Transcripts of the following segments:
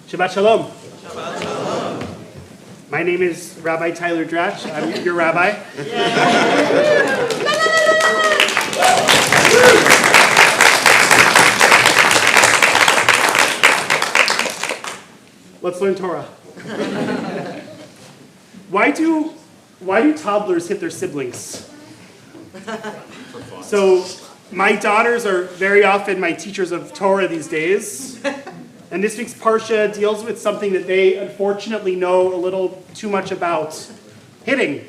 Shabbat Shalom. Shabbat Shalom. My name is Rabbi Tyler Dratch. I'm your rabbi. Let's learn Torah. Why do toddlers hit their siblings? So my daughters are very often my teachers of Torah these days. And this week's Parsha deals with something that they unfortunately know a little too much about: hitting.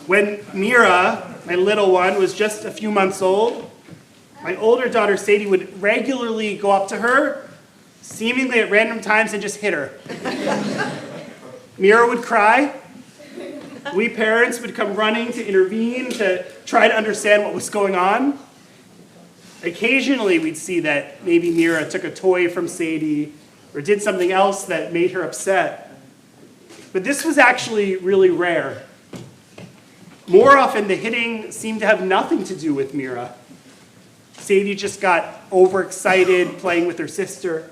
When Mira, my little one, was just a few months old, my older daughter Sadie would regularly go up to her, seemingly at random times, and just hit her. Mira would cry. We parents would come running to intervene, to try to understand what was going on. Occasionally, we'd see that maybe Mira took a toy from Sadie or did something else that made her upset. But this was actually really rare. More often, the hitting seemed to have nothing to do with Mira. Sadie just got overexcited playing with her sister,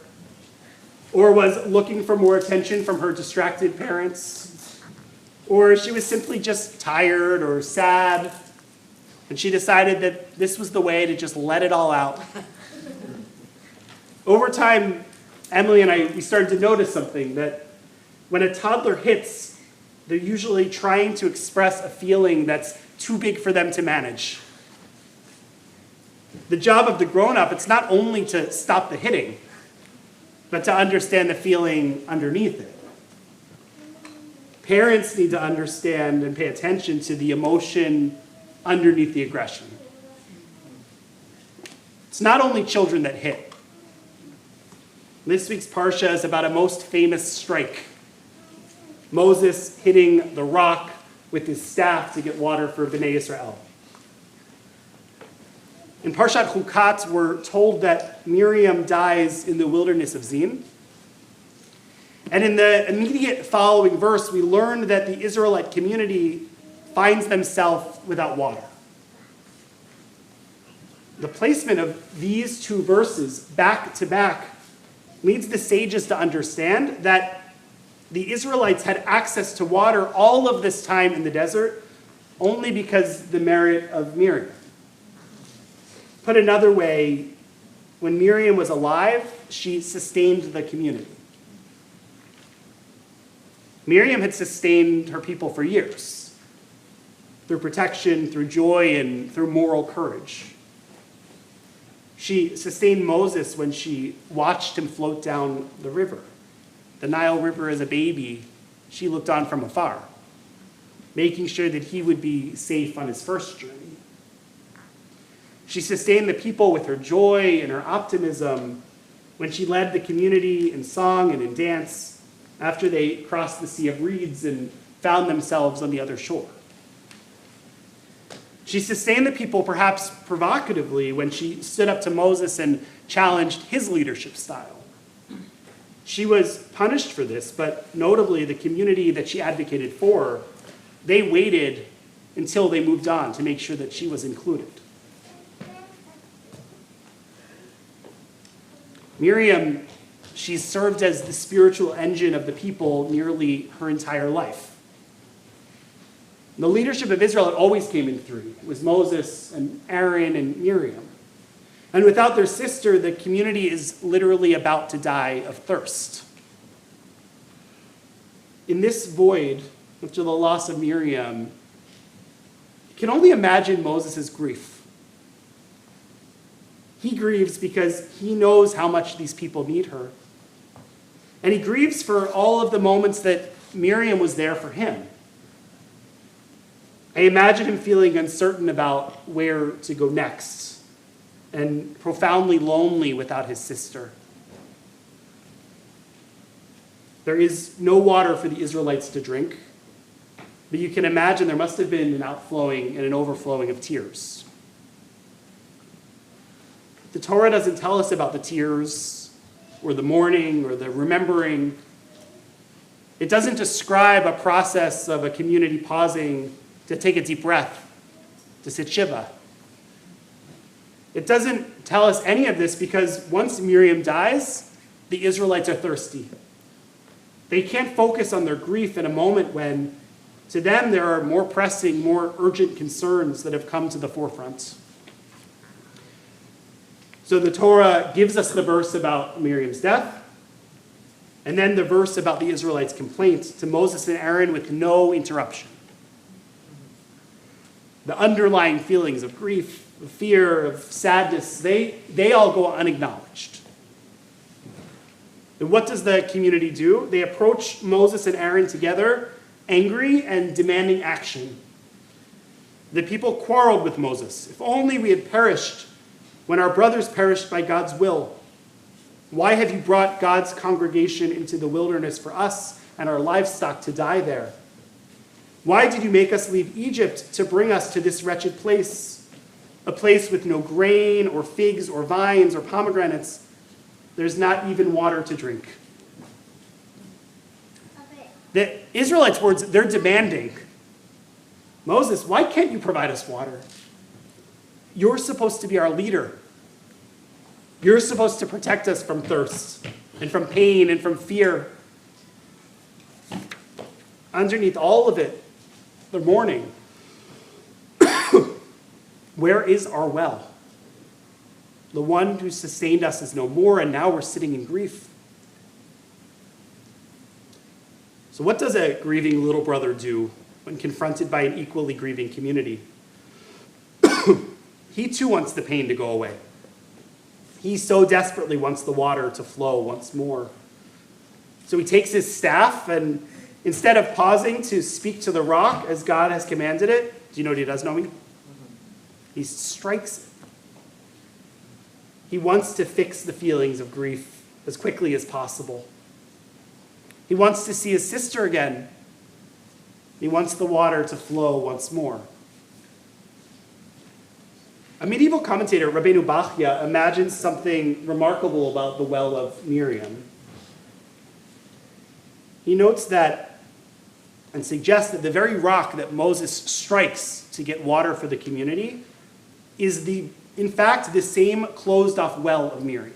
or was looking for more attention from her distracted parents, or she was simply just tired or sad, and she decided that this was the way to just let it all out. Over time, Emily and I, we started to notice something, that when a toddler hits, they're usually trying to express a feeling that's too big for them to manage. The job of the grown-up, it's not only to stop the hitting, but to understand the feeling underneath it. Parents need to understand and pay attention to the emotion underneath the aggression. It's not only children that hit. This week's Parsha is about a most famous strike: Moses hitting the rock with his staff to get water for Bnei Israel. In Parshat Chukat, we're told that Miriam dies in the wilderness of Zin. And in the immediate following verse, we learn that the Israelite community finds themselves without water. The placement of these two verses back to back leads the sages to understand that the Israelites had access to water all of this time in the desert only because the merit of Miriam. Put another way, when Miriam was alive, she sustained the community. Miriam had sustained her people for years, through protection, through joy, and through moral courage. She sustained Moses when she watched him float down the river. The Nile River as a baby, she looked on from afar, making sure that he would be safe on his first journey. She sustained the people with her joy and her optimism when she led the community in song and in dance after they crossed the Sea of Reeds and found themselves on the other shore. She sustained the people perhaps provocatively when she stood up to Moses and challenged his leadership style. She was punished for this, but notably the community that she advocated for, they waited until they moved on to make sure that she was included. Miriam, she served as the spiritual engine of the people nearly her entire life. The leadership of Israel had always came in three. It was Moses and Aaron and Miriam. And without their sister, the community is literally about to die of thirst. In this void, after the loss of Miriam, you can only imagine Moses' grief. He grieves because he knows how much these people need her. And he grieves for all of the moments that Miriam was there for him. I imagine him feeling uncertain about where to go next and profoundly lonely without his sister. There is no water for the Israelites to drink, but you can imagine there must have been an outflowing and an overflowing of tears. The Torah doesn't tell us about the tears or the mourning or the remembering. It doesn't describe a process of a community pausing to take a deep breath, to sit shiva. It doesn't tell us any of this because once Miriam dies, the Israelites are thirsty. They can't focus on their grief in a moment when, to them, there are more pressing, more urgent concerns that have come to the forefront. So the Torah gives us the verse about Miriam's death, and then the verse about the Israelites' complaint to Moses and Aaron with no interruption. The underlying feelings of grief, of fear, of sadness, they all go unacknowledged. And what does the community do? They approach Moses and Aaron together, angry and demanding action. The people quarreled with Moses. If only we had perished when our brothers perished by God's will. Why have you brought God's congregation into the wilderness for us and our livestock to die there? Why did you make us leave Egypt to bring us to this wretched place? A place with no grain or figs or vines or pomegranates. There's not even water to drink. The Israelites' words, they're demanding. Moses, why can't you provide us water? You're supposed to be our leader. You're supposed to protect us from thirst and from pain and from fear. Underneath all of it, they're mourning. Where is our well? The one who sustained us is no more, and now we're sitting in grief. So what does a grieving little brother do when confronted by an equally grieving community? He too wants the pain to go away. He so desperately wants the water to flow once more. So he takes his staff, and instead of pausing to speak to the rock as God has commanded it, do you know what he does, Naomi? He strikes it. He wants to fix the feelings of grief as quickly as possible. He wants to see his sister again. He wants the water to flow once more. A medieval commentator, Rabbeinu Bachya, imagines something remarkable about the well of Miriam. He notes that and suggests that the very rock that Moses strikes to get water for the community is in fact, the same closed-off well of Miriam.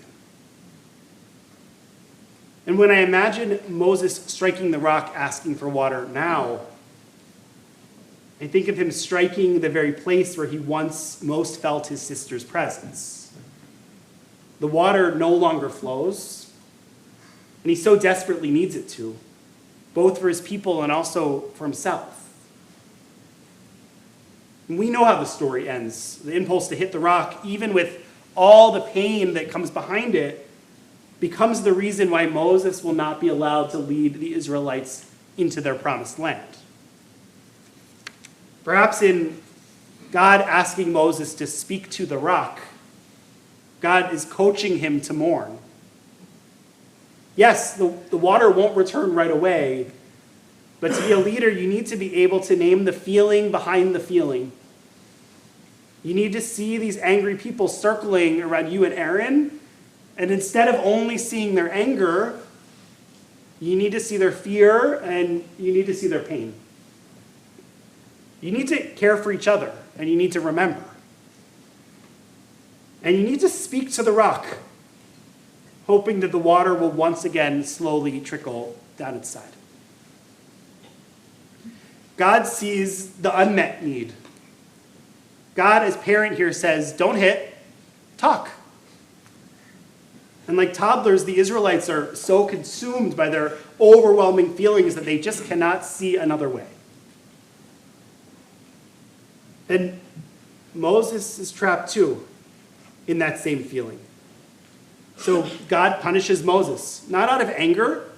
And when I imagine Moses striking the rock asking for water now, I think of him striking the very place where he once most felt his sister's presence. The water no longer flows, and he so desperately needs it to, both for his people and also for himself. And we know how the story ends. The impulse to hit the rock, even with all the pain that comes behind it, becomes the reason why Moses will not be allowed to lead the Israelites into their promised land. Perhaps in God asking Moses to speak to the rock, God is coaching him to mourn. Yes, the water won't return right away, but to be a leader, you need to be able to name the feeling behind the feeling. You need to see these angry people circling around you and Aaron, and instead of only seeing their anger, you need to see their fear and you need to see their pain. You need to care for each other, and you need to remember. And you need to speak to the rock, hoping that the water will once again slowly trickle down its side. God sees the unmet need. God, as parent here, says, don't hit, talk. And like toddlers, the Israelites are so consumed by their overwhelming feelings that they just cannot see another way. And Moses is trapped too in that same feeling. So God punishes Moses, not out of anger.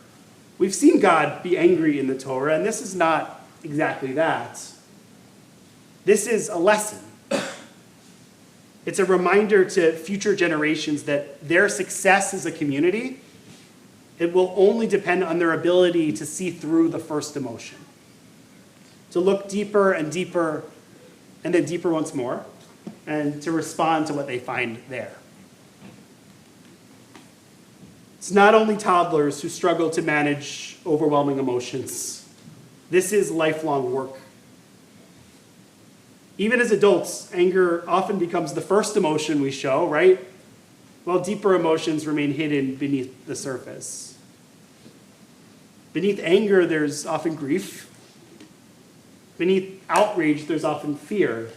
We've seen God be angry in the Torah, and this is not exactly that. This is a lesson. It's a reminder to future generations that their success as a community, it will only depend on their ability to see through the first emotion, to look deeper and deeper, and then deeper once more, and to respond to what they find there. It's not only toddlers who struggle to manage overwhelming emotions. This is lifelong work. Even as adults, anger often becomes the first emotion we show, right? while deeper emotions remain hidden beneath the surface. Beneath anger, there's often grief. Beneath outrage, there's often fear.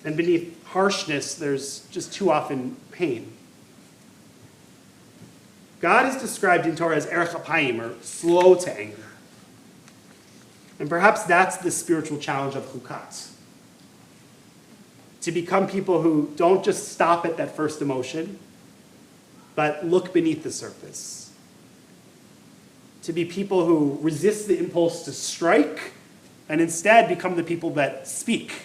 And beneath harshness, there's just too often pain. God is described in Torah as erech apayim, or slow to anger. And perhaps that's the spiritual challenge of Chukat. To become people who don't just stop at that first emotion, but look beneath the surface. To be people who resist the impulse to strike, and instead become the people that speak.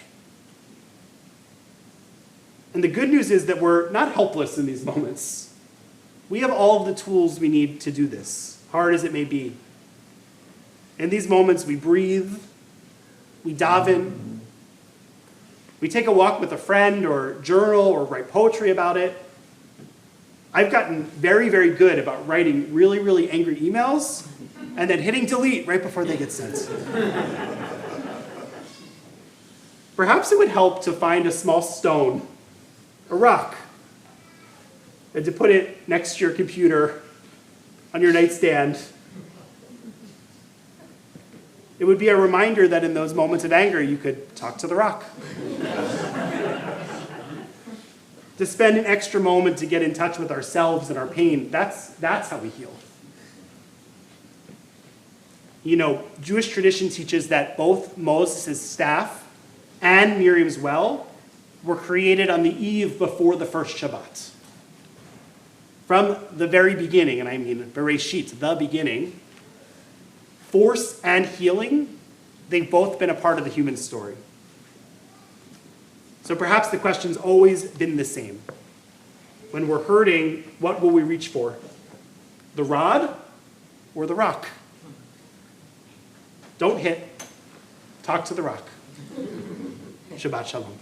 And the good news is that we're not helpless in these moments. We have all of the tools we need to do this, hard as it may be. In these moments, we breathe, we daven, we take a walk with a friend or journal or write poetry about it. I've gotten very, very good about writing really, really angry emails and then hitting delete right before they get sent. Perhaps it would help to find a small stone, a rock, and to put it next to your computer on your nightstand. It would be a reminder that in those moments of anger, you could talk to the rock. To spend an extra moment to get in touch with ourselves and our pain, that's how we heal. You know, Jewish tradition teaches that both Moses' staff and Miriam's well were created on the eve before the first Shabbat. From the very beginning, and I mean Bereshit, the beginning, force and healing, they've both been a part of the human story. So perhaps the question's always been the same. When we're hurting, what will we reach for? The rod or the rock? Don't hit. Talk to the rock. Shabbat shalom.